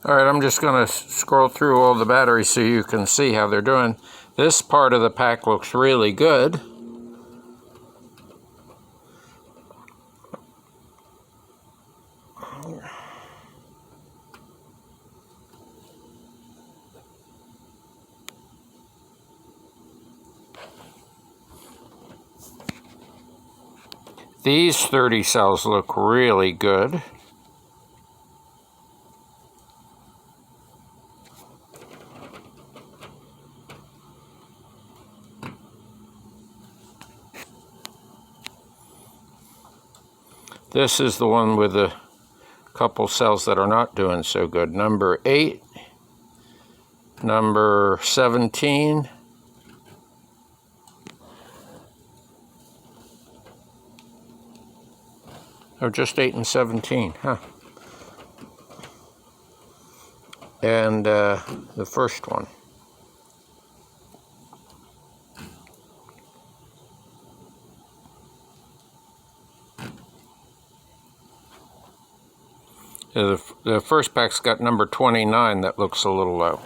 All right, I'm just going to scroll through all the batteries so you can see how they're doing. This part of the pack looks really good. These 30 cells look really good. This is the one with a couple cells that are not doing so good. Number 8, number 17, or just 8 and 17, huh? And the first one. The first pack's got number 29 that looks a little low.